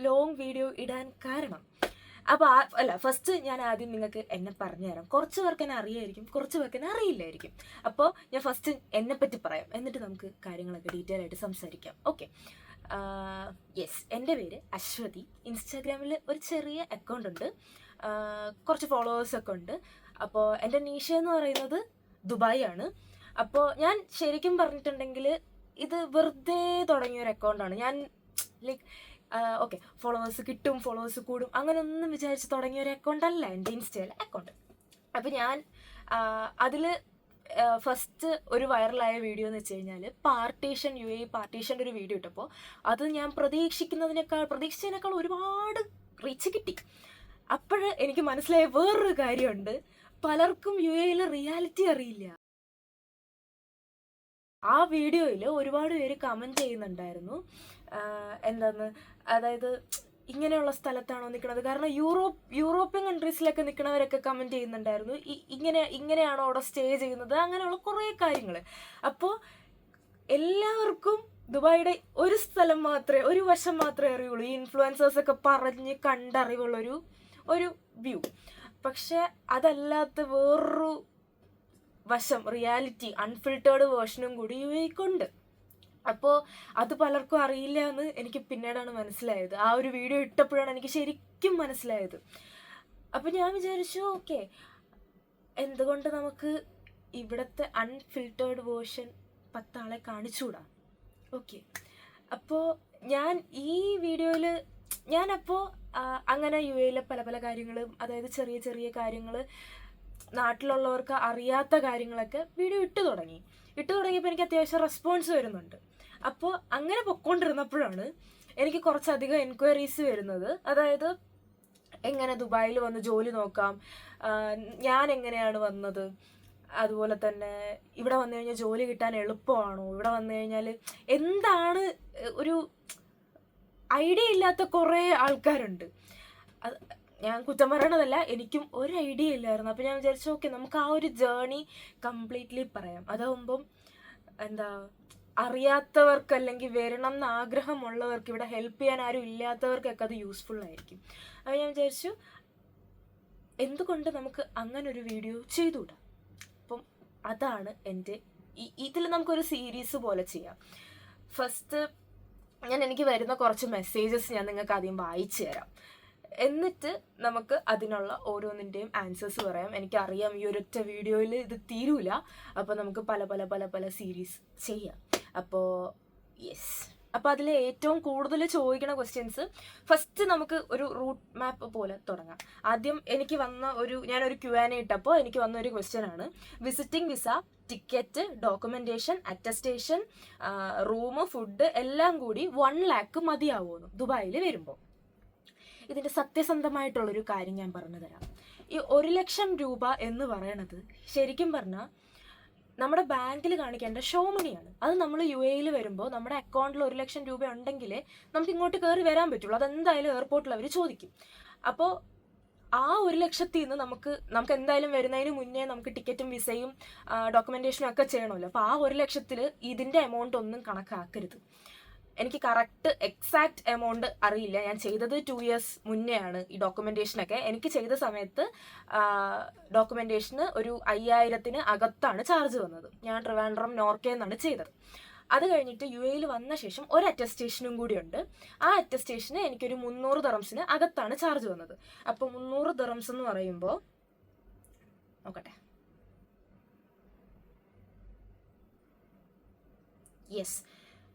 Long video ഇടാൻ കാരണം. അപ്പോൾ ഫസ്റ്റ് ഞാൻ ആദ്യം നിങ്ങൾക്ക് എന്നെ പറഞ്ഞുതരാം. കുറച്ച് പേർക്ക് എന്നെ അറിയായിരിക്കും, കുറച്ച് പേർക്ക് എന്നെ അറിയില്ലായിരിക്കും. അപ്പോൾ ഞാൻ ഫസ്റ്റ് എന്നെപ്പറ്റി പറയാം, എന്നിട്ട് നമുക്ക് കാര്യങ്ങളൊക്കെ ഡീറ്റെയിൽ ആയിട്ട് സംസാരിക്കാം. ഓക്കെ, യെസ്, എൻ്റെ പേര് അശ്വതി. ഇൻസ്റ്റാഗ്രാമിൽ ഒരു ചെറിയ അക്കൗണ്ട് ഉണ്ട്, കുറച്ച് ഫോളോവേഴ്സൊക്കെ ഉണ്ട്. അപ്പോൾ എൻ്റെ നീഷ എന്ന് പറയുന്നത് ദുബായ് ആണ്. അപ്പോൾ ഞാൻ ശരിക്കും പറഞ്ഞിട്ടുണ്ടെങ്കിൽ ഇത് വെറുതെ തുടങ്ങിയൊരു അക്കൗണ്ടാണ്. ഞാൻ ലൈക്ക് ഓക്കെ, ഫോളോവേഴ്സ് കിട്ടും, ഫോളോവേഴ്സ് കൂടും, അങ്ങനെയൊന്നും വിചാരിച്ച് തുടങ്ങിയൊരു അക്കൗണ്ടല്ല എൻ്റെ ഇൻസ്റ്റയിലെ അക്കൗണ്ട്. അപ്പോൾ ഞാൻ അതിൽ ഫസ്റ്റ് ഒരു വൈറലായ വീഡിയോ എന്ന് വെച്ച് കഴിഞ്ഞാൽ UAE പാർട്ടീഷൻ്റെ ഒരു വീഡിയോ ഇട്ടപ്പോൾ അത് ഞാൻ പ്രതീക്ഷിച്ചതിനേക്കാൾ ഒരുപാട് റീച്ച് കിട്ടി. അപ്പോഴ് എനിക്ക് മനസ്സിലായ വേറൊരു കാര്യമുണ്ട്, പലർക്കും UAEയിലെ റിയാലിറ്റി അറിയില്ല. ആ വീഡിയോയിൽ ഒരുപാട് പേര് കമൻറ്റ് ചെയ്യുന്നുണ്ടായിരുന്നു, എന്താന്ന്, അതായത് ഇങ്ങനെയുള്ള സ്ഥലത്താണോ നിൽക്കുന്നത്, കാരണം യൂറോപ്യൻ കൺട്രീസിലൊക്കെ നിൽക്കുന്നവരൊക്കെ കമൻറ്റ് ചെയ്യുന്നുണ്ടായിരുന്നു, ഇങ്ങനെയാണോ അവിടെ സ്റ്റേ ചെയ്യുന്നത്, അങ്ങനെയുള്ള കുറേ കാര്യങ്ങൾ. അപ്പോൾ എല്ലാവർക്കും ദുബായിയുടെ ഒരു സ്ഥലം മാത്രമേ, ഒരു വശം മാത്രമേ അറിയുള്ളൂ, ഈ ഇൻഫ്ലുവൻസേഴ്സൊക്കെ പറഞ്ഞ് കണ്ടറിവുള്ളൊരു വ്യൂ. പക്ഷെ അതല്ലാത്ത വേറൊരു വശം, റിയാലിറ്റി, അൺഫിൽറ്റേർഡ് വേർഷനും കൂടി UAEക്കുണ്ട്. അപ്പോൾ അത് പലർക്കും അറിയില്ല എന്ന് എനിക്ക് പിന്നീടാണ് മനസ്സിലായത്. ആ ഒരു വീഡിയോ ഇട്ടപ്പോഴാണ് എനിക്ക് ശരിക്കും മനസ്സിലായത്. അപ്പോൾ ഞാൻ വിചാരിച്ചു, ഓക്കെ, എന്തുകൊണ്ട് നമുക്ക് ഇവിടുത്തെ അൺഫിൽറ്റേർഡ് വേർഷൻ 10 ആളെ കാണിച്ചുകൂടാ. ഓക്കെ, അപ്പോൾ ഞാൻ ഈ വീഡിയോയിൽ ഞാനപ്പോൾ അങ്ങനെ UAEയിലെ പല പല കാര്യങ്ങളും, അതായത് ചെറിയ ചെറിയ കാര്യങ്ങൾ, നാട്ടിലുള്ളവർക്ക് അറിയാത്ത കാര്യങ്ങളൊക്കെ വീഡിയോ ഇട്ട് തുടങ്ങിയപ്പോൾ എനിക്ക് അത്യാവശ്യം റെസ്പോൺസ് വരുന്നുണ്ട്. അപ്പോൾ അങ്ങനെ പൊയ്ക്കൊണ്ടിരുന്നപ്പോഴാണ് എനിക്ക് കുറച്ചധികം എൻക്വയറീസ് വരുന്നത്. അതായത് എങ്ങനെ ദുബായിൽ വന്ന് ജോലി നോക്കാം, ഞാൻ എങ്ങനെയാണ് വന്നത്, അതുപോലെ തന്നെ ഇവിടെ വന്നു കഴിഞ്ഞാൽ ജോലി കിട്ടാൻ എളുപ്പമാണോ, ഇവിടെ വന്നു കഴിഞ്ഞാൽ എന്താണ്, ഒരു ഐഡിയ ഇല്ലാത്ത കുറേ ആൾക്കാരുണ്ട്. ഞാൻ കുറ്റം പറയണതല്ല, എനിക്കും ഒരു ഐഡിയ ഇല്ലായിരുന്നു. അപ്പോൾ ഞാൻ വിചാരിച്ചു, ഓക്കെ, നമുക്ക് ആ ഒരു ജേർണി കംപ്ലീറ്റ്ലി പറയാം. അതാവുമ്പം എന്താ, അറിയാത്തവർക്ക് അല്ലെങ്കിൽ വരണം എന്ന് ആഗ്രഹമുള്ളവർക്ക്, ഇവിടെ ഹെൽപ്പ് ചെയ്യാൻ ആരും ഇല്ലാത്തവർക്കൊക്കെ അത് യൂസ്ഫുൾ ആയിരിക്കും. അപ്പോൾ ഞാൻ വിചാരിച്ചു, എന്തുകൊണ്ട് നമുക്ക് അങ്ങനെ ഒരു വീഡിയോ ചെയ്തുകൂടാ. അപ്പം അതാണ് എൻ്റെ ഇതിൽ നമുക്കൊരു സീരീസ് പോലെ ചെയ്യാം. ഫസ്റ്റ് എനിക്ക് വരുന്ന കുറച്ച് മെസ്സേജസ് ഞാൻ നിങ്ങൾക്ക് ആദ്യം വായിച്ചു തരാം, എന്നിട്ട് നമുക്ക് അതിനുള്ള ഓരോന്നിൻ്റെയും ആൻസേഴ്സ് പറയാം. എനിക്കറിയാം ഈ ഒരൊറ്റ വീഡിയോയിൽ ഇത് തീരൂല, അപ്പോൾ നമുക്ക് പല പല പല പല സീരീസ് ചെയ്യാം. അപ്പോൾ യെസ്, അപ്പോൾ അതിൽ ഏറ്റവും കൂടുതൽ ചോദിക്കുന്ന ക്വസ്റ്റ്യൻസ്, ഫസ്റ്റ് നമുക്ക് ഒരു റൂട്ട് മാപ്പ് പോലെ തുടങ്ങാം. ആദ്യം എനിക്ക് വന്ന ഞാനൊരു Q&A ഇട്ടപ്പോൾ എനിക്ക് വന്ന ഒരു ക്വസ്റ്റ്യൻ ആണ്, visiting visa, ticket, documentation, attestation, room, food എല്ലാം കൂടി 1 lakh മതിയാവുമെന്ന് ദുബായിൽ വരുമ്പോൾ. ഇതിൻ്റെ സത്യസന്ധമായിട്ടുള്ളൊരു കാര്യം ഞാൻ പറഞ്ഞു തരാം. ഈ 1 ലക്ഷം രൂപ എന്ന് പറയണത് ശരിക്കും പറഞ്ഞാൽ നമ്മുടെ ബാങ്കിൽ കാണിക്കേണ്ട ഷോ മണിയാണ്. അത് നമ്മൾ UAEയിൽ വരുമ്പോൾ നമ്മുടെ അക്കൗണ്ടിൽ 1 ലക്ഷം രൂപ ഉണ്ടെങ്കിലേ നമുക്ക് ഇങ്ങോട്ട് കയറി വരാൻ പറ്റുള്ളൂ. അതെന്തായാലും എയർപോർട്ടിൽ അവർ ചോദിക്കും. അപ്പോൾ ആ 1 ലക്ഷത്തിൽ നിന്ന് നമുക്ക് എന്തായാലും വരുന്നതിന് മുന്നേ നമുക്ക് ടിക്കറ്റും വിസയും ഡോക്യുമെൻറ്റേഷനും ഒക്കെ ചെയ്യണമല്ലോ. അപ്പോൾ ആ 1 ലക്ഷത്തിൽ ഇതിൻ്റെ എമൗണ്ട് ഒന്നും കണക്കാക്കരുത്. എനിക്ക് കറക്റ്റ് എക്സാക്ട് എമൗണ്ട് അറിയില്ല, ഞാൻ ചെയ്തത് 2 years മുന്നേ ആണ് ഈ ഡോക്യുമെൻറ്റേഷനൊക്കെ. എനിക്ക് ചെയ്ത സമയത്ത് ഡോക്യുമെൻറ്റേഷന് ഒരു 5000-ന് അകത്താണ് ചാർജ് വന്നത്. ഞാൻ ട്രിവാൻഡ്രം നോർക്കയിൽ നിന്നാണ് ചെയ്തത്. അത് കഴിഞ്ഞിട്ട് UAEയിൽ വന്ന ശേഷം ഒരു അറ്റസ്റ്റേഷനും കൂടി ഉണ്ട്. ആ അറ്റസ്റ്റേഷന് എനിക്കൊരു 300 ദിർഹംസിന് അകത്താണ് ചാർജ് വന്നത്. അപ്പോൾ 300 ദിർഹംസ് എന്ന് പറയുമ്പോൾ നോക്കട്ടെ, യെസ്,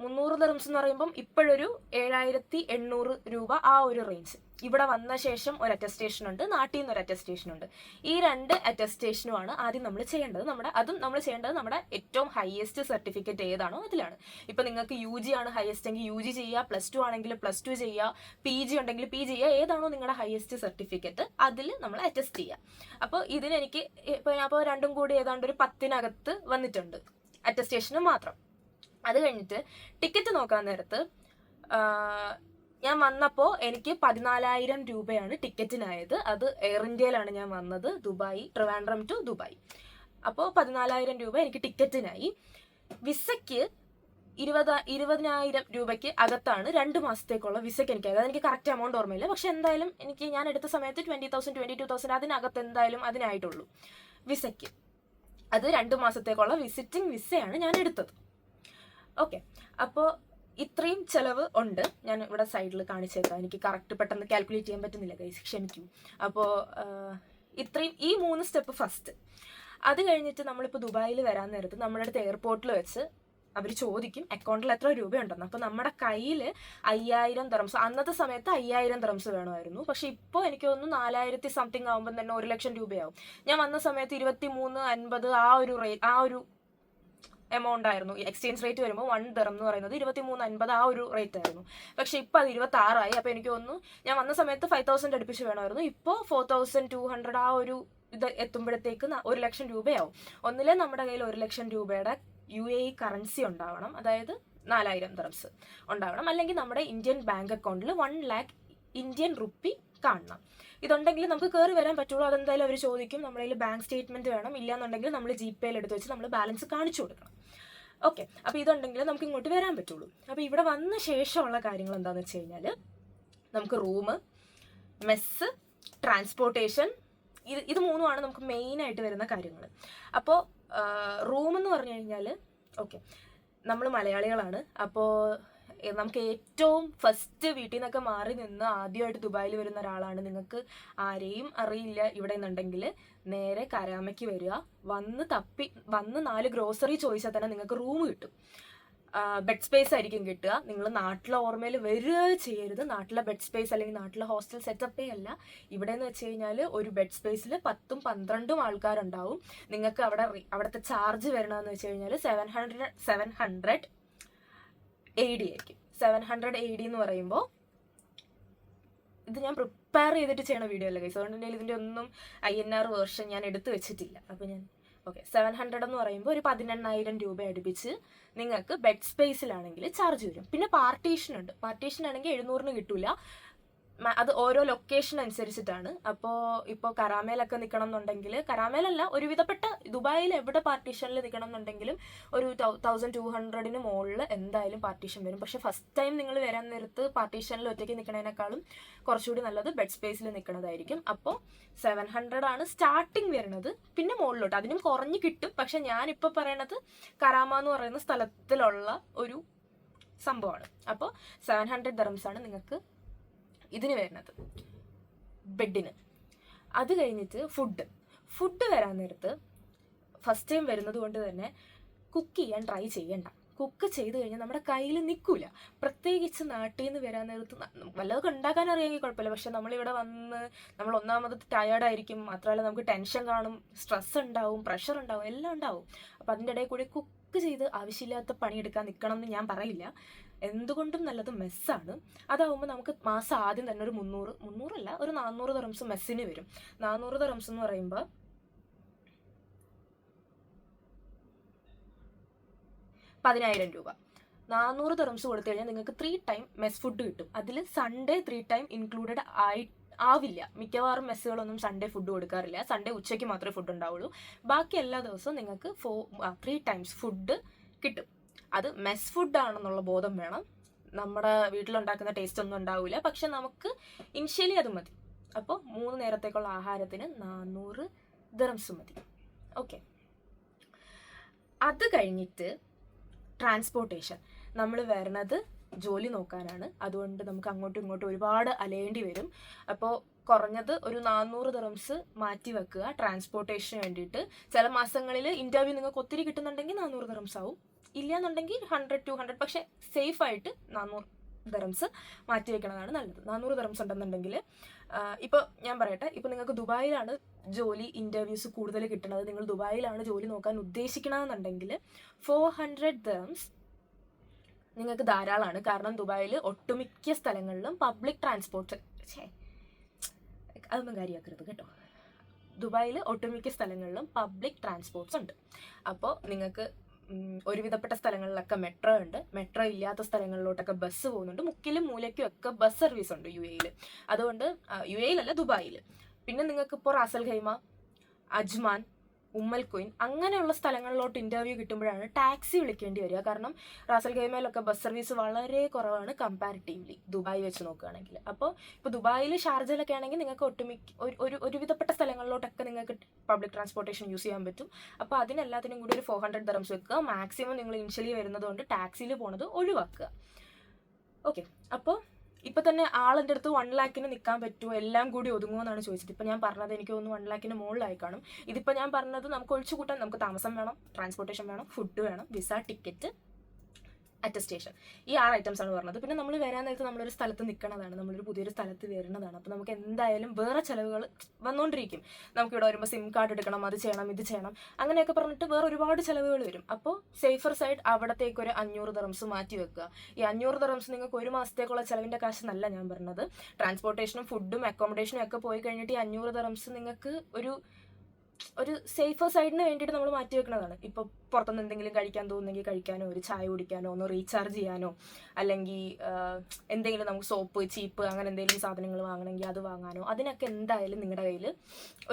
300 ദിർഹംസ് എന്ന് പറയുമ്പം ഇപ്പോഴൊരു 7800 രൂപ, ആ ഒരു റേഞ്ച്. ഇവിടെ വന്ന ശേഷം ഒരു അറ്റസ്റ്റേഷൻ ഉണ്ട്, നാട്ടിൽ നിന്ന് ഒരു അറ്റസ്റ്റേഷൻ ഉണ്ട്. ഈ 2 അറ്റസ്റ്റേഷനുമാണ് ആദ്യം നമ്മൾ ചെയ്യേണ്ടത്. നമ്മൾ ചെയ്യേണ്ടത് നമ്മുടെ ഏറ്റവും ഹയസ്റ്റ് സർട്ടിഫിക്കറ്റ് ഏതാണോ അതിലാണ്. ഇപ്പം നിങ്ങൾക്ക് UG ആണ് ഹയസ്റ്റ് എങ്കിൽ UG ചെയ്യുക, +2 ആണെങ്കിൽ +2 ചെയ്യുക, PG ഉണ്ടെങ്കിൽ PG ചെയ്യുക, ഏതാണോ നിങ്ങളുടെ ഹയസ്റ്റ് സർട്ടിഫിക്കറ്റ് അതിൽ നമ്മൾ അറ്റസ്റ്റ് ചെയ്യുക. അപ്പോൾ ഇതിനെനിക്ക് അപ്പോൾ രണ്ടും കൂടി ഏതാണ്ട് ഒരു 10-നകത്ത് വന്നിട്ടുണ്ട് അറ്റസ്റ്റേഷന് മാത്രം. അത് കഴിഞ്ഞിട്ട് ടിക്കറ്റ് നോക്കാൻ നേരത്ത് ഞാൻ വന്നപ്പോൾ എനിക്ക് 14,000 രൂപയാണ് ടിക്കറ്റിനായത്. അത് എയർ ഇന്ത്യയിലാണ് ഞാൻ വന്നത്, ട്രിവാൻഡ്രം ടു ദുബായ്. അപ്പോൾ 14,000 രൂപ എനിക്ക് ടിക്കറ്റിനായി. വിസയ്ക്ക് 20,000 രൂപയ്ക്ക് അകത്താണ് 2 മാസത്തേക്കുള്ള വിസയ്ക്ക് എനിക്ക്. അതായത് എനിക്ക് കറക്റ്റ് എമൗണ്ട് ഓർമ്മയില്ല, പക്ഷെ എന്തായാലും ഞാൻ എടുത്ത സമയത്ത് 20,000 22,000 അതിനകത്ത് എന്തായാലും അതിനായിട്ടുള്ളൂ വിസയ്ക്ക്. അത് 2 മാസത്തേക്കുള്ള വിസിറ്റിംഗ് വിസയാണ് ഞാൻ എടുത്തത്. ഓക്കെ, അപ്പോൾ ഇത്രയും ചിലവ് ഉണ്ട്. ഞാൻ ഇവിടെ സൈഡിൽ കാണിച്ചേക്കാം, എനിക്ക് കറക്റ്റ് പെട്ടെന്ന് കാൽക്കുലേറ്റ് ചെയ്യാൻ പറ്റുന്നില്ല ഗൈസ്, ക്ഷമിക്കും. അപ്പോൾ ഇത്രയും ഈ 3 സ്റ്റെപ്പ് ഫസ്റ്റ്. അത് കഴിഞ്ഞിട്ട് നമ്മളിപ്പോൾ ദുബായിൽ വരാൻ നേരത്ത് നമ്മുടെ അടുത്ത് എയർപോർട്ടിൽ വെച്ച് അവർ ചോദിക്കും അക്കൗണ്ടിൽ എത്ര രൂപയുണ്ടെന്ന്. അപ്പോൾ നമ്മുടെ കയ്യിൽ 5,000 ദിർഹംസ്, അന്നത്തെ സമയത്ത് 5,000 ദിർഹംസ് വേണമായിരുന്നു. പക്ഷെ ഇപ്പോൾ എനിക്ക് തോന്നുന്നു 4,000 സംതിങ് ആകുമ്പോൾ തന്നെ 1,00,000 രൂപയാവും. ഞാൻ വന്ന സമയത്ത് 23.50 ആ ഒരു എമൗണ്ട് ആയിരുന്നു. എക്സ്ചേഞ്ച് റേറ്റ് വരുമ്പോൾ 1 ദിർഹം എന്ന് പറയുന്നത് 23.50 ആ ഒരു റേറ്റ് ആയിരുന്നു. പക്ഷെ ഇപ്പോൾ അത് 26 അപ്പോൾ എനിക്ക് തോന്നുന്നു ഞാൻ വന്ന സമയത്ത് 5,000 അടുപ്പിച്ച് വേണമായിരുന്നു. ഇപ്പോൾ 4,200 ആ ഒരു ഇത് എത്തുമ്പോഴത്തേക്ക് 1,00,000 രൂപയാവും. ഒന്നിലെ നമ്മുടെ കയ്യിൽ 1,00,000 രൂപയുടെ UAE കറൻസി ഉണ്ടാവണം, അതായത് 4,000 ദിർഹംസ് ഉണ്ടാവണം. അല്ലെങ്കിൽ നമ്മുടെ ഇന്ത്യൻ ബാങ്ക് അക്കൗണ്ടിൽ 1 lakh ഇന്ത്യൻ റുപ്പി കാണണം. ഇതുണ്ടെങ്കിൽ നമുക്ക് കയറി വരാൻ പറ്റുള്ളൂ. അതെന്തായാലും അവർ ചോദിക്കും. നമ്മുടെ കയ്യിൽ ബാങ്ക് സ്റ്റേറ്റ്മെന്റ് വേണം. ഇല്ലാന്നുണ്ടെങ്കിൽ നമ്മൾ GPayയിൽ എടുത്ത് വെച്ച് നമ്മൾ ബാലൻസ് കാണിച്ചു കൊടുക്കണം. ഓക്കെ, അപ്പോൾ ഇതുണ്ടെങ്കിൽ നമുക്ക് ഇങ്ങോട്ട് വരാൻ പറ്റുള്ളൂ. അപ്പോൾ ഇവിടെ വന്ന ശേഷമുള്ള കാര്യങ്ങൾ എന്താണെന്ന് വെച്ച് കഴിഞ്ഞാൽ നമുക്ക് റൂം, മെസ്സ്, ട്രാൻസ്പോർട്ടേഷൻ, ഇത് മൂന്നുമാണ് നമുക്ക് മെയിനായിട്ട് വരുന്ന കാര്യങ്ങൾ. അപ്പോൾ റൂം എന്ന് പറഞ്ഞു കഴിഞ്ഞാൽ ഓക്കെ, നമ്മൾ മലയാളികളാണ്. അപ്പോൾ നമുക്ക് ഏറ്റവും ഫസ്റ്റ് വീട്ടിൽ നിന്നൊക്കെ മാറി നിന്ന് ആദ്യമായിട്ട് ദുബായിൽ വരുന്ന ഒരാളാണ്, നിങ്ങൾക്ക് ആരെയും അറിയില്ല ഇവിടെ നിന്നുണ്ടെങ്കിൽ നേരെ കരാമയ്ക്ക് വരിക. വന്ന് 4 ഗ്രോസറി ചോദിച്ചാൽ തന്നെ നിങ്ങൾക്ക് റൂം കിട്ടും. ബെഡ് സ്പേസ് ആയിരിക്കും കിട്ടുക. നിങ്ങൾ നാട്ടിലെ ഓർമ്മയിൽ വരിക ചെയ്യരുത്. നാട്ടിലെ ബെഡ് സ്പേസ് അല്ലെങ്കിൽ നാട്ടിലെ ഹോസ്റ്റൽ സെറ്റപ്പേ അല്ല. ഇവിടെ എന്ന് വെച്ച് കഴിഞ്ഞാൽ ഒരു ബെഡ് സ്പേസിൽ 10ഉം 12ഉം ആൾക്കാരുണ്ടാവും. നിങ്ങൾക്ക് അവിടുത്തെ ചാർജ് വരണമെന്ന് വെച്ച് കഴിഞ്ഞാൽ 700 AD ആയിരിക്കും. 700 AD എന്ന് പറയുമ്പോൾ ഇത് ഞാൻ പ്രിപ്പയർ ചെയ്തിട്ട് ചെയ്യണ വീഡിയോ അല്ല ഗൈസ്, അതുകൊണ്ട് തന്നെ ഇതിൻ്റെ ഒന്നും INR വേർഷൻ ഞാൻ എടുത്തു വെച്ചിട്ടില്ല. അപ്പോൾ ഞാൻ ഓക്കെ, 700 എന്ന് പറയുമ്പോൾ ഒരു 18,000 രൂപ അടുപ്പിച്ച് നിങ്ങൾക്ക് ബെഡ് സ്പേസിലാണെങ്കിൽ ചാർജ് വരും. പിന്നെ പാർട്ടീഷൻ ഉണ്ട്. പാർട്ടീഷൻ ആണെങ്കിൽ 700 കിട്ടൂല, അത് ഓരോ ലൊക്കേഷൻ അനുസരിച്ചിട്ടാണ്. ഇപ്പോൾ കരാമയിലൊക്കെ നിൽക്കണം എന്നുണ്ടെങ്കിൽ, കരാമയിലല്ല ഒരുവിധപ്പെട്ട ദുബായിൽ എവിടെ പാർട്ടീഷനിൽ നിൽക്കണം എന്നുണ്ടെങ്കിലും ഒരു 1,200 മുകളിൽ എന്തായാലും പാർട്ടീഷൻ വരും. പക്ഷെ ഫസ്റ്റ് ടൈം നിങ്ങൾ വരാൻ നേരത്ത് പാർട്ടീഷനിൽ ഒറ്റയ്ക്ക് നിൽക്കണതിനേക്കാളും കുറച്ചുകൂടി നല്ലത് ബെഡ് സ്പേസിൽ നിൽക്കണതായിരിക്കും. അപ്പോൾ 700 ആണ് സ്റ്റാർട്ടിങ് വരുന്നത്. പിന്നെ മുകളിലോട്ട് അതിനും കുറഞ്ഞ് കിട്ടും. പക്ഷെ ഞാനിപ്പോൾ പറയണത് കരാമ എന്ന് പറയുന്ന സ്ഥലത്തിലുള്ള ഒരു സംഭവമാണ്. അപ്പോൾ 700 ദിർഹംസ് ആണ് നിങ്ങൾക്ക് ഇതിന് വരുന്നത് ബെഡിന്. അത് കഴിഞ്ഞിട്ട് ഫുഡ് വരാൻ നേരത്ത് ഫസ്റ്റ് ടൈം വരുന്നത് കൊണ്ട് തന്നെ കുക്ക് ചെയ്യാൻ ട്രൈ ചെയ്യണ്ട. കുക്ക് ചെയ്ത് കഴിഞ്ഞാൽ നമ്മുടെ കയ്യിൽ നിൽക്കില്ല. പ്രത്യേകിച്ച് നാട്ടിൽ നിന്ന് വരാൻ നേരത്ത് വല്ലതൊക്കെ ഉണ്ടാക്കാൻ അറിയാമെങ്കിൽ കുഴപ്പമില്ല. പക്ഷെ നമ്മളിവിടെ വന്ന് നമ്മൾ ഒന്നാമത് ടയേർഡായിരിക്കും. മാത്രമല്ല നമുക്ക് ടെൻഷൻ കാണും, സ്ട്രെസ് ഉണ്ടാവും, പ്രഷർ ഉണ്ടാവും, എല്ലാം ഉണ്ടാവും. അപ്പോൾ അതിൻ്റെ ഇടയിൽ കൂടി കുക്ക് ചെയ്ത് ആവശ്യമില്ലാത്ത പണിയെടുക്കാൻ നിൽക്കണം എന്ന് ഞാൻ പറയില്ല. എന്തുകൊണ്ടും നല്ലത് മെസ്സാണ്. അതാവുമ്പോൾ നമുക്ക് മാസം ആദ്യം തന്നെ ഒരു 300 ഒരു 400 ദിർഹംസ് മെസ്സിന് വരും. 400 ദിർഹംസ് എന്ന് പറയുമ്പോൾ 10,000 രൂപ. 400 ദിർഹംസ് കൊടുത്തു കഴിഞ്ഞാൽ നിങ്ങൾക്ക് 3 ടൈം മെസ് ഫുഡ് കിട്ടും. അതിൽ സൺഡേ 3 ടൈം ഇൻക്ലൂഡഡ് ആവില്ല. മിക്കവാറും മെസ്സുകളൊന്നും സൺഡേ ഫുഡ് കൊടുക്കാറില്ല. സൺഡേ ഉച്ചയ്ക്ക് മാത്രമേ ഫുഡ് ഉണ്ടാവുള്ളൂ. ബാക്കി എല്ലാ ദിവസവും നിങ്ങൾക്ക് 3 ടൈംസ് ഫുഡ് കിട്ടും. അത് മെസ് ഫുഡാണെന്നുള്ള ബോധം വേണം. നമ്മുടെ വീട്ടിലുണ്ടാക്കുന്ന ടേസ്റ്റ് ഒന്നും ഉണ്ടാവില്ല, പക്ഷെ നമുക്ക് ഇനിഷ്യലി അത് മതി. അപ്പോൾ 3 നേരത്തേക്കുള്ള ആഹാരത്തിന് 400 ദിർഹംസ് മതി. ഓക്കെ, അത് കഴിഞ്ഞിട്ട് ട്രാൻസ്പോർട്ടേഷൻ. നമ്മൾ വരണത് ജോലി നോക്കാനാണ്. അതുകൊണ്ട് നമുക്ക് അങ്ങോട്ടും ഇങ്ങോട്ടും ഒരുപാട് അലയേണ്ടി വരും. അപ്പോൾ കുറഞ്ഞത് ഒരു 400 ദിർഹംസ് മാറ്റി വെക്കുക ട്രാൻസ്പോർട്ടേഷന് വേണ്ടിയിട്ട്. ചില മാസങ്ങളിൽ ഇൻ്റർവ്യൂ നിങ്ങൾക്ക് ഒത്തിരി കിട്ടുന്നുണ്ടെങ്കിൽ 400 ദിർഹംസ് ആവും. ഇല്ലയെന്നുണ്ടെങ്കിൽ 100-200, പക്ഷെ സേഫായിട്ട് 400 ദിർഹംസ് മാറ്റി വെക്കണതാണ് നല്ലത്. 400 ദിർഹംസ് ഉണ്ടെന്നുണ്ടെങ്കിൽ ഇപ്പോൾ ഞാൻ പറയട്ടെ, ഇപ്പോൾ നിങ്ങൾക്ക് ദുബായിലാണ് ജോലി ഇൻ്റർവ്യൂസ് കൂടുതൽ കിട്ടുന്നത്, നിങ്ങൾ ദുബായിലാണ് ജോലി നോക്കാൻ ഉദ്ദേശിക്കണമെന്നുണ്ടെങ്കിൽ 400 ദിർഹംസ് നിങ്ങൾക്ക് ധാരാളമാണ്. കാരണം ദുബായിൽ ഒട്ടുമിക്ക സ്ഥലങ്ങളിലും പബ്ലിക് ട്രാൻസ്പോർട്ട്, അതൊന്നും കാര്യമാക്കരുത് കേട്ടോ. ദുബായിൽ ഒട്ടുമിക്ക സ്ഥലങ്ങളിലും പബ്ലിക് ട്രാൻസ്പോർട്ട്സ് ഉണ്ട്. അപ്പോൾ നിങ്ങൾക്ക് ഒരുവിധപ്പെട്ട സ്ഥലങ്ങളിലൊക്കെ മെട്രോ ഉണ്ട്. മെട്രോ ഇല്ലാത്ത സ്ഥലങ്ങളിലോട്ടൊക്കെ ബസ് പോകുന്നുണ്ട്. മുക്കിലും മൂലയ്ക്കും ഒക്കെ ബസ് സർവീസ് ഉണ്ട് UAE-യിൽ. അതുകൊണ്ട് UAE-യിലല്ല, ദുബായിൽ. പിന്നെ നിങ്ങൾക്ക് ഇപ്പോൾ റാസൽ ഖൈമ, അജ്മാൻ, ഉമ്മൽ ക്വീൻ അങ്ങനെയുള്ള സ്ഥലങ്ങളിലോട്ട് ഇൻ്റർവ്യൂ കിട്ടുമ്പോഴാണ് ടാക്സി വിളിക്കേണ്ടി വരിക. കാരണം റാസൽ ഖൈമയിലൊക്കെ ബസ് സർവീസ് വളരെ കുറവാണ് കമ്പാരിറ്റീവ്ലി ദുബായ് വെച്ച് നോക്കുകയാണെങ്കിൽ. അപ്പോൾ ഇപ്പോൾ ദുബായിൽ ഷാർജയിലൊക്കെ ആണെങ്കിൽ നിങ്ങൾക്ക് ഒരുവിധപ്പെട്ട സ്ഥലങ്ങളിലോട്ടൊക്കെ നിങ്ങൾക്ക് പബ്ലിക് ട്രാൻസ്പോർട്ടേഷൻ യൂസ് ചെയ്യാൻ പറ്റും. അപ്പോൾ അതിനെല്ലാത്തിനും കൂടി ഒരു 400 dirhams വെക്കുക. മാക്സിമം നിങ്ങൾ ഇനിഷ്യലി വരുന്നത് കൊണ്ട് ടാക്സിയിൽ പോണത് ഒഴിവാക്കുക. ഓക്കെ, അപ്പോൾ ഇപ്പം തന്നെ ആളെൻ്റെ അടുത്ത് 1 lakh നിൽക്കാൻ പറ്റുമോ, എല്ലാം കൂടി ഒതുങ്ങുമെന്നാണ് ചോദിച്ചത്. ഇപ്പം ഞാൻ പറഞ്ഞത് എനിക്ക് തോന്നുന്നു 1 lakh മുകളിലായി കാണും. ഇതിപ്പോൾ ഞാൻ പറഞ്ഞത് നമുക്ക് ഒഴിച്ചു കൂട്ടാൻ, നമുക്ക് താമസം വേണം, ട്രാൻസ്പോർട്ടേഷൻ വേണം, ഫുഡ് വേണം, വിസ, ടിക്കറ്റ്, അറ്റസ്റ്റേഷൻ, ഈ 6 items ആണ് പറഞ്ഞത്. പിന്നെ നമ്മൾ വരാൻ നേരത്ത് നമ്മളൊരു സ്ഥലത്ത് നിൽക്കണതാണ്, നമ്മളൊരു പുതിയൊരു സ്ഥലത്ത് വരുന്നതാണ്. അപ്പോൾ നമുക്ക് എന്തായാലും വേറെ ചിലവുകൾ വന്നുകൊണ്ടിരിക്കും. നമുക്കിവിടെ വരുമ്പോൾ സിം കാർഡ് എടുക്കണം, അത് ചെയ്യണം, ഇത് ചെയ്യണം, അങ്ങനെയൊക്കെ പറഞ്ഞിട്ട് വേറെ ഒരുപാട് ചിലവുകൾ വരും. അപ്പോൾ സേഫർ സൈഡ് അവിടത്തേക്ക് ഒരു 500 dirhams മാറ്റി വെക്കുക. ഈ 500 dirhams നിങ്ങൾക്ക് ഒരു മാസത്തേക്കുള്ള ചിലവിൻ്റെ കാശ് എന്നല്ല ഞാൻ പറഞ്ഞത്. ട്രാൻസ്പോർട്ടേഷനും ഫുഡും അക്കോമഡേഷനും ഒക്കെ പോയി കഴിഞ്ഞിട്ട് ഈ 500 dirhams നിങ്ങൾക്ക് ഒരു സേഫർ സൈഡിന് വേണ്ടിയിട്ട് നമ്മൾ മാറ്റി വെക്കുന്നതാണ്. ഇപ്പോൾ പുറത്തുനിന്ന് എന്തെങ്കിലും കഴിക്കാൻ തോന്നുന്നെങ്കിൽ കഴിക്കാനോ, ഒരു ചായ കുടിക്കാനോ, ഒന്ന് റീചാർജ് ചെയ്യാനോ, അല്ലെങ്കിൽ എന്തെങ്കിലും നമുക്ക് സോപ്പ്, ചീപ്പ്, അങ്ങനെ എന്തെങ്കിലും സാധനങ്ങൾ വാങ്ങണമെങ്കിൽ അത് വാങ്ങാനോ, അതിനൊക്കെ എന്തായാലും നിങ്ങളുടെ കയ്യിൽ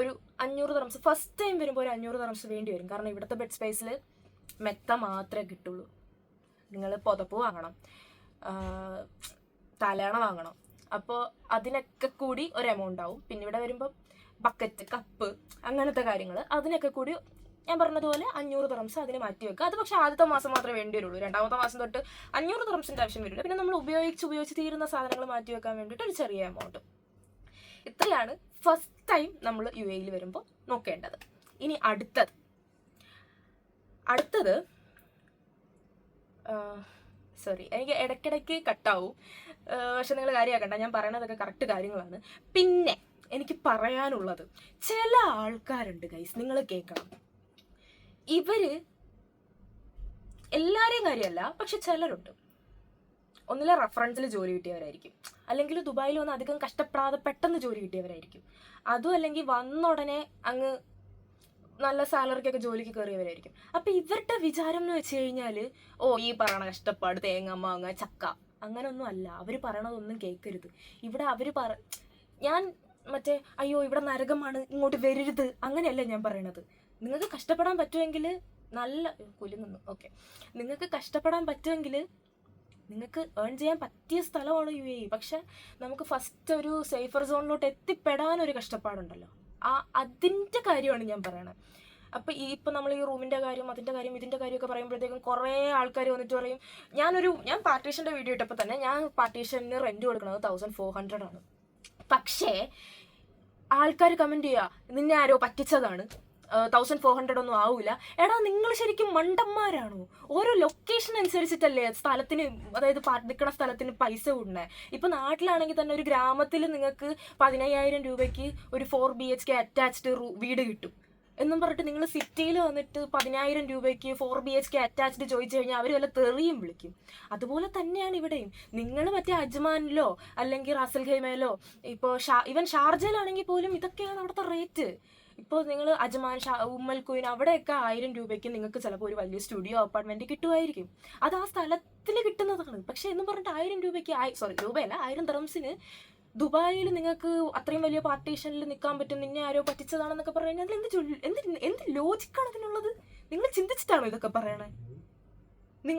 ഒരു 500 dirhams ഫസ്റ്റ് ടൈം വരുമ്പോൾ ഒരു 500 dirhams വേണ്ടി വരും. കാരണം ഇവിടുത്തെ ബെഡ് സ്പേസിൽ മെത്ത മാത്രമേ കിട്ടുള്ളൂ. നിങ്ങൾ പുതപ്പ് വാങ്ങണം, തലയണ വാങ്ങണം, അപ്പോൾ അതിനൊക്കെ കൂടി ഒരു എമൗണ്ട് ആവും. പിന്നെ ഇവിടെ വരുമ്പോൾ ബക്കറ്റ്, കപ്പ്, അങ്ങനത്തെ കാര്യങ്ങൾ, അതിനൊക്കെ കൂടി ഞാൻ പറഞ്ഞതുപോലെ 500 dirhams അതിന് മാറ്റി വെക്കുക. അത് പക്ഷേ ആദ്യത്തെ മാസം മാത്രമേ വേണ്ടി വരുള്ളൂ. രണ്ടാമത്തെ മാസം തൊട്ട് 500 dirhamsന്റെ ആവശ്യം വരില്ല. പിന്നെ നമ്മൾ ഉപയോഗിച്ച് തീരുന്ന സാധനങ്ങൾ മാറ്റി വെക്കാൻ വേണ്ടിയിട്ട് ഒരു ചെറിയ എമൗണ്ട്. ഇത്രയാണ് ഫസ്റ്റ് ടൈം നമ്മൾ UAE വരുമ്പോൾ നോക്കേണ്ടത്. ഇനി അടുത്തത് സോറി, എനിക്ക് ഇടയ്ക്കിടയ്ക്ക് കട്ടാവും, പക്ഷെ നിങ്ങൾ കാര്യമാക്കണ്ട, ഞാൻ പറയണതൊക്കെ കറക്റ്റ് കാര്യങ്ങളാണ്. പിന്നെ എനിക്ക് പറയാനുള്ളത്, ചില ആൾക്കാരുണ്ട് ഗൈസ്, നിങ്ങൾ കേൾക്കണം. ഇവര് എല്ലാവരെയും കാര്യമല്ല, പക്ഷെ ചിലരുണ്ട്, ഒന്നിലെ റെഫറൻസിൽ ജോലി കിട്ടിയവരായിരിക്കും, അല്ലെങ്കിൽ ദുബായിൽ വന്ന് അധികം കഷ്ടപ്പെടാതെ പെട്ടെന്ന് ജോലി കിട്ടിയവരായിരിക്കും, അതും അല്ലെങ്കിൽ വന്ന ഉടനെ അങ്ങ് നല്ല സാലറിക്കൊക്കെ ജോലിക്ക് കയറിയവരായിരിക്കും. അപ്പം ഇവരുടെ വിചാരം എന്ന് വെച്ച് കഴിഞ്ഞാൽ, ഈ പറയണ കഷ്ടപ്പാട്, തേങ്ങ, മാങ്ങ, ചക്ക, അങ്ങനെയൊന്നും അല്ല. അവർ പറയണതൊന്നും കേൾക്കരുത്. ഇവിടെ അവർ ഞാൻ മറ്റേ അയ്യോ ഇവിടെ നരകമാണ്, ഇങ്ങോട്ട് വരരുത്, അങ്ങനെയല്ല ഞാൻ പറയണത്. നിങ്ങൾക്ക് കഷ്ടപ്പെടാൻ പറ്റുമെങ്കിൽ നല്ല കുലുങ്ങുന്നു. ഓക്കെ, നിങ്ങൾക്ക് കഷ്ടപ്പെടാൻ പറ്റുമെങ്കിൽ നിങ്ങൾക്ക് ഏൺ ചെയ്യാൻ പറ്റിയ സ്ഥലമാണ് UAE. പക്ഷെ നമുക്ക് ഫസ്റ്റ് ഒരു സേഫർ സോണിലോട്ട് എത്തിപ്പെടാനൊരു കഷ്ടപ്പാടുണ്ടല്ലോ, അതിൻ്റെ കാര്യമാണ് ഞാൻ പറയണത്. അപ്പോൾ ഇപ്പം നമ്മൾ ഈ റൂമിൻ്റെ കാര്യം, അതിൻ്റെ കാര്യം, ഇതിൻ്റെ കാര്യമൊക്കെ പറയുമ്പോഴത്തേക്കും കുറേ ആൾക്കാർ വന്നിട്ട് പറയും, ഞാൻ പാർട്ടീഷൻ്റെ വീഡിയോ ഇട്ടപ്പോൾ തന്നെ ഞാൻ പാർട്ടീഷന് റെൻറ്റ് കൊടുക്കുന്നത് 1400 ആണ്. പക്ഷേ ആൾക്കാർ കമൻറ്റ് ചെയ്യുക, നിന്നെ ആരോ പറ്റിച്ചതാണ്, 1400 ഒന്നും ആവൂല. എടാ, നിങ്ങൾ ശരിക്കും മണ്ടന്മാരാണോ? ഓരോ ലൊക്കേഷൻ അനുസരിച്ചിട്ടല്ലേ സ്ഥലത്തിന്, അതായത് നിൽക്കുന്ന സ്ഥലത്തിന് പൈസ കൂടുന്നത്. ഇപ്പം നാട്ടിലാണെങ്കിൽ തന്നെ ഒരു ഗ്രാമത്തിൽ നിങ്ങൾക്ക് 15,000 രൂപയ്ക്ക് ഒരു 4 BHK അറ്റാച്ച്ഡ് വീട് കിട്ടും എന്നും പറഞ്ഞിട്ട് നിങ്ങൾ സിറ്റിയിൽ വന്നിട്ട് 10,000 രൂപയ്ക്ക് 4 BHK അറ്റാച്ച്ഡ് ചോദിച്ചു കഴിഞ്ഞാൽ അവർ വല്ല തെറിയും വിളിക്കും. അതുപോലെ തന്നെയാണ് ഇവിടെയും. നിങ്ങൾ മറ്റേ അജ്മാനിലോ അല്ലെങ്കിൽ റാസൽ ഖൈമയിലോ, ഇപ്പോൾ ഇവൻ ഷാർജയിലാണെങ്കിൽ പോലും ഇതൊക്കെയാണ് അവിടുത്തെ റേറ്റ്. ഇപ്പോൾ നിങ്ങൾ അജ്മാൻ, ഉമ്മൽ ക്വീൻ, അവിടെയൊക്കെ 1000 രൂപയ്ക്ക് നിങ്ങൾക്ക് ചിലപ്പോൾ ഒരു വലിയ സ്റ്റുഡിയോ അപ്പാർട്ട്മെൻറ്റ് കിട്ടുമായിരിക്കും. അത് ആ സ്ഥലത്തിൽ കിട്ടുന്നതാണ്. പക്ഷേ എന്നും പറഞ്ഞിട്ട് 1000 രൂപയ്ക്ക്, രൂപയല്ല, 1000 dirhamsന് ദുബായിൽ നിങ്ങൾക്ക് അത്രയും വലിയ പാർട്ടീഷനിൽ നിൽക്കാൻ പറ്റും, നിന്നെ ആരോ പറ്റിച്ചതാണെന്നൊക്കെ പറയുന്നത് എന്ത് ലോജിക്കാണ് അതിനുള്ളത്? നിങ്ങൾ ചിന്തിച്ചിട്ടാണോ ഇതൊക്കെ പറയണേ?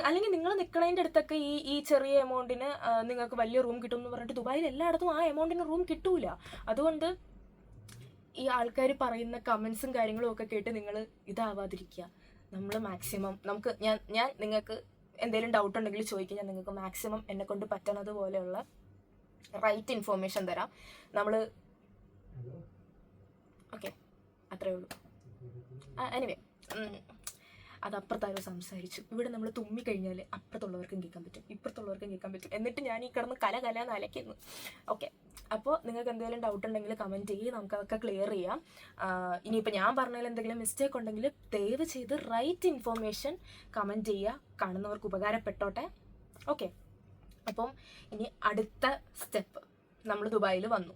അല്ലെങ്കിൽ നിങ്ങൾ നിൽക്കണതിൻ്റെ അടുത്തൊക്കെ ഈ ചെറിയ എമൗണ്ടിന് നിങ്ങൾക്ക് വലിയ റൂം കിട്ടും എന്ന് പറഞ്ഞിട്ട് ദുബായിൽ എല്ലായിടത്തും ആ എമൗണ്ടിന് റൂം കിട്ടൂല. അതുകൊണ്ട് ഈ ആൾക്കാർ പറയുന്ന കമൻസും കാര്യങ്ങളും ഒക്കെ കേട്ട് നിങ്ങൾ ഇതാവാതിരിക്കുക. നമ്മൾ മാക്സിമം ഞാൻ നിങ്ങൾക്ക് എന്തെങ്കിലും ഡൗട്ട് ഉണ്ടെങ്കിൽ ചോദിക്കുക. ഞാൻ നിങ്ങൾക്ക് മാക്സിമം എന്നെക്കൊണ്ട് പറ്റുന്നത് പോലെയുള്ള റൈറ്റ് ഇൻഫോർമേഷൻ തരാം. നമ്മൾ ഓക്കെ, അത്രേ ഉള്ളൂ. എനിവേ, അതപ്പുറത്താരോ സംസാരിച്ചു. ഇവിടെ നമ്മൾ തുമ്മിക്കഴിഞ്ഞാൽ അപ്പുറത്തുള്ളവർക്കും കേൾക്കാൻ പറ്റും, ഇപ്പുറത്തുള്ളവർക്കും കേൾക്കാൻ പറ്റും. എന്നിട്ട് ഞാൻ ഈ കിടന്ന് കല അലയ്ക്കുന്നു. ഓക്കെ, അപ്പോൾ നിങ്ങൾക്ക് എന്തെങ്കിലും ഡൗട്ട് ഉണ്ടെങ്കിൽ കമൻറ്റ് ചെയ്യുക, നമുക്കതൊക്കെ ക്ലിയർ ചെയ്യാം. ഇനിയിപ്പോൾ ഞാൻ പറഞ്ഞതിൽ എന്തെങ്കിലും മിസ്റ്റേക്ക് ഉണ്ടെങ്കിൽ ദയവ് ചെയ്ത് റൈറ്റ് ഇൻഫോർമേഷൻ കമൻറ്റ് ചെയ്യുക. കാണുന്നവർക്ക് ഉപകാരപ്പെട്ടോട്ടെ. ഓക്കെ, അപ്പം ഇനി അടുത്ത സ്റ്റെപ്പ്, നമ്മൾ ദുബായിൽ വന്നു,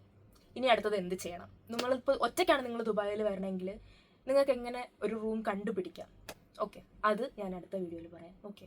ഇനി അടുത്തത് എന്ത് ചെയ്യണം? നമ്മളിപ്പോൾ ഒറ്റയ്ക്കാണ് നിങ്ങൾ ദുബായിൽ വരണമെങ്കിൽ നിങ്ങൾക്ക് എങ്ങനെ ഒരു റൂം കണ്ടുപിടിക്കാം? ഓക്കെ, അത് ഞാൻ അടുത്ത വീഡിയോയിൽ പറയാം. ഓക്കെ.